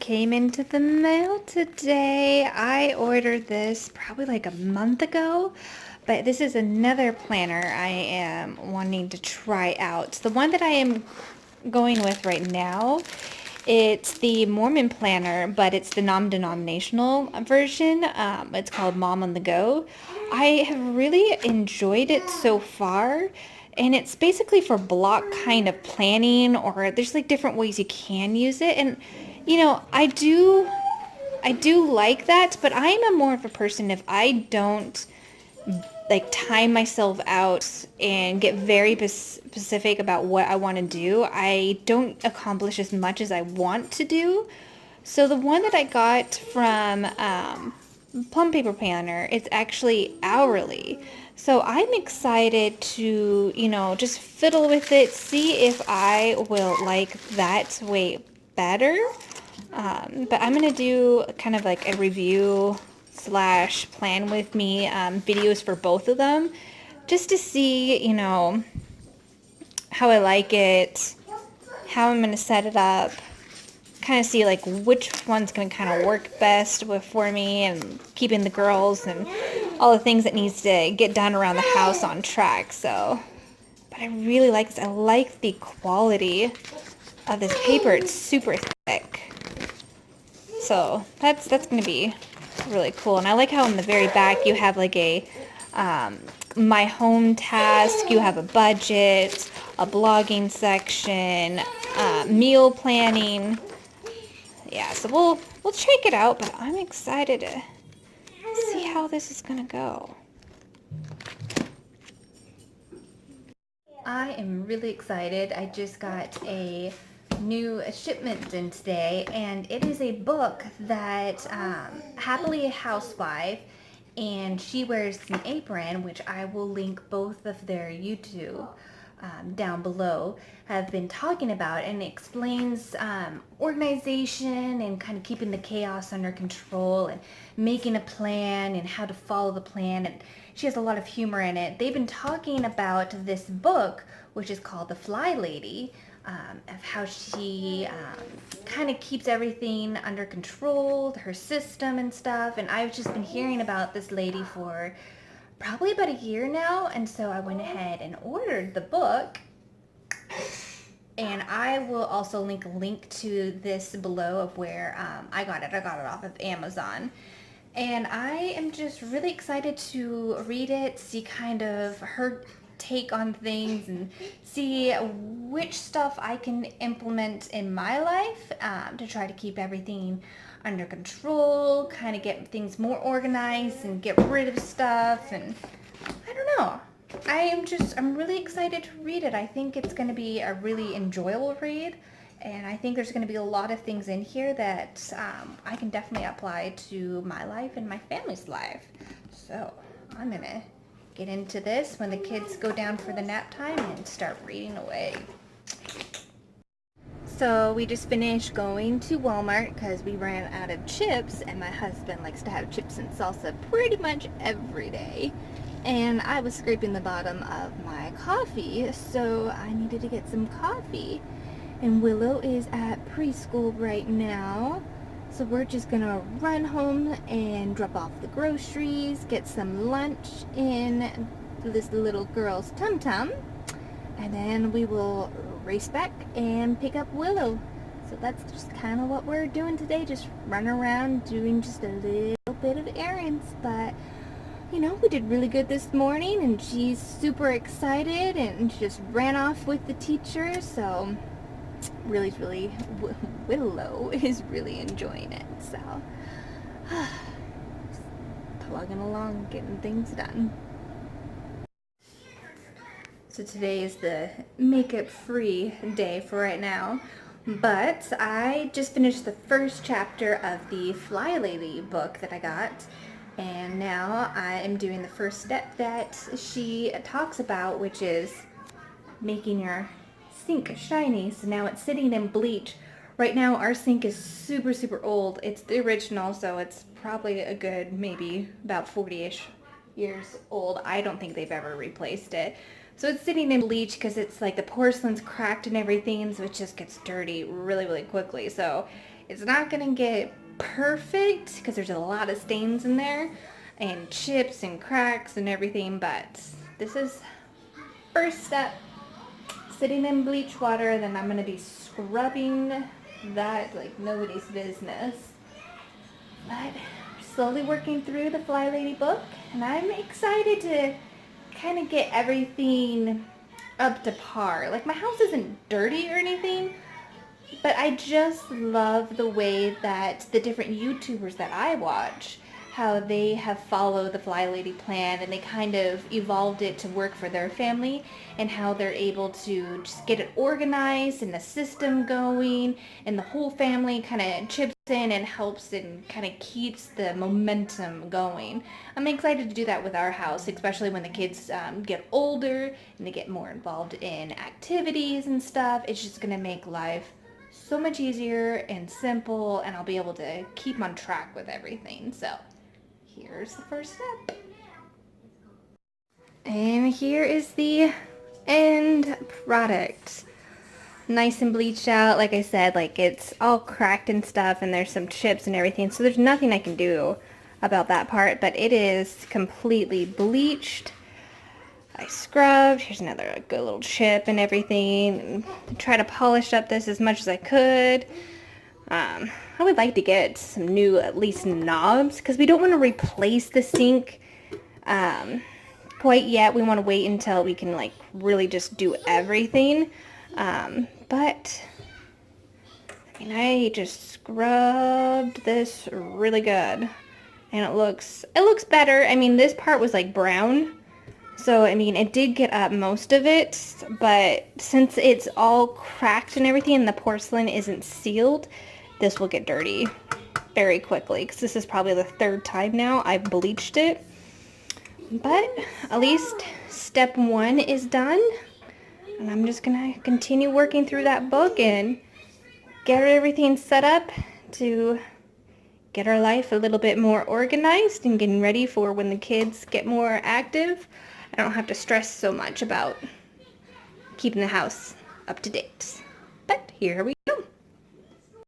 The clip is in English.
came into the mail today. I ordered this probably like a month ago, but this is another planner I am wanting to try out. The one that I am going with right now, it's the Mormon planner, but it's the non-denominational version. It's called Mom on the Go. I have really enjoyed it so far. And it's basically for block kind of planning, or there's like different ways you can use it. And I do like that, but I'm a more of a person, if I don't like time myself out and get very specific about what I want to do, I don't accomplish as much as I want to do. So the one that I got from Plum Paper Planner, it's actually hourly. So I'm excited to, just fiddle with it, see if I will like that way better. But I'm going to do kind of like a review slash plan with me videos for both of them, just to see, how I like it, how I'm going to set it up, kind of see like which one's going to kind of work best for me, and keeping the girls and all the things that needs to get done around the house on track. So, but I really like this. I like the quality of this paper. It's super thick. So that's going to be really cool. And I like how in the very back you have like a my home task, you have a budget, a blogging section, meal planning. Yeah, so we'll check it out, but I'm excited to see how this is gonna go. I am really excited. I just got a new shipment in today, and it is a book that Happily a Housewife, and She Wears an Apron, which I will link both of their YouTube down below, have been talking about, and it explains organization and kind of keeping the chaos under control and making a plan and how to follow the plan. And she has a lot of humor in it. They've been talking about this book, which is called The Fly Lady, of how she kind of keeps everything under control, her system and stuff. And I've just been hearing about this lady for probably about a year now, and so I went ahead and ordered the book, and I will also link a link to this below of where I got it. I got it off of Amazon, and I am just really excited to read it, see kind of her take on things, and see which stuff I can implement in my life to try to keep everything under control, kind of get things more organized and get rid of stuff. And I don't know. I'm really excited to read it. I think it's going to be a really enjoyable read, and I think there's going to be a lot of things in here that I can definitely apply to my life and my family's life. So I'm going to get into this when the kids go down for the nap time and start reading away. So we just finished going to Walmart because we ran out of chips, and my husband likes to have chips and salsa pretty much every day. And I was scraping the bottom of my coffee, so I needed to get some coffee. And Willow is at preschool right now, so we're just gonna run home and drop off the groceries, get some lunch in this little girl's tum-tum, and then we will race back and pick up Willow. So that's just kind of what we're doing today, just running around doing just a little bit of errands. But we did really good this morning, and she's super excited and just ran off with the teacher. So really Willow is really enjoying it. So just plugging along, getting things done. So today is the makeup-free day for right now, but I just finished the first chapter of the Fly Lady book that I got, and now I am doing the first step that she talks about, which is making your sink shiny. So now it's sitting in bleach. Right now our sink is super old. It's the original, so it's probably a good maybe about 40-ish years old. I don't think they've ever replaced it. So it's sitting in bleach because it's like the porcelain's cracked and everything, so it just gets dirty really quickly. So It's not gonna get perfect because there's a lot of stains in there and chips and cracks and everything, but this is first step. Sitting in bleach water, then I'm gonna be scrubbing that like nobody's business. But slowly working through the Fly Lady book, and I'm excited to kind of get everything up to par. Like, my house isn't dirty or anything, but I just love the way that the different YouTubers that I watch, how they have followed the Fly Lady plan and they kind of evolved it to work for their family, and how they're able to just get it organized and the system going, and the whole family kind of chips in and helps and kind of keeps the momentum going. I'm excited to do that with our house, especially when the kids get older and they get more involved in activities and stuff. It's just going to make life so much easier and simple, and I'll be able to keep on track with everything. So here's the first step. And here is the end product. Nice and bleached out. Like I said, like, it's all cracked and stuff, and there's some chips and everything, so there's nothing I can do about that part, but it is completely bleached. I scrubbed. Here's another good little chip and everything. And try to polish up this as much as I could. I would like to get some new, at least, knobs, because we don't want to replace the sink quite yet. We want to wait until we can, like, really just do everything. But I mean, I just scrubbed this really good, and it looks better. I mean, this part was like brown. So, I mean, it did get up most of it, but since it's all cracked and everything and the porcelain isn't sealed, this will get dirty very quickly, because this is probably the third time now I've bleached it. But at least step one is done, and I'm just going to continue working through that book and get everything set up to get our life a little bit more organized and getting ready for when the kids get more active. I don't have to stress so much about keeping the house up to date. But here we go.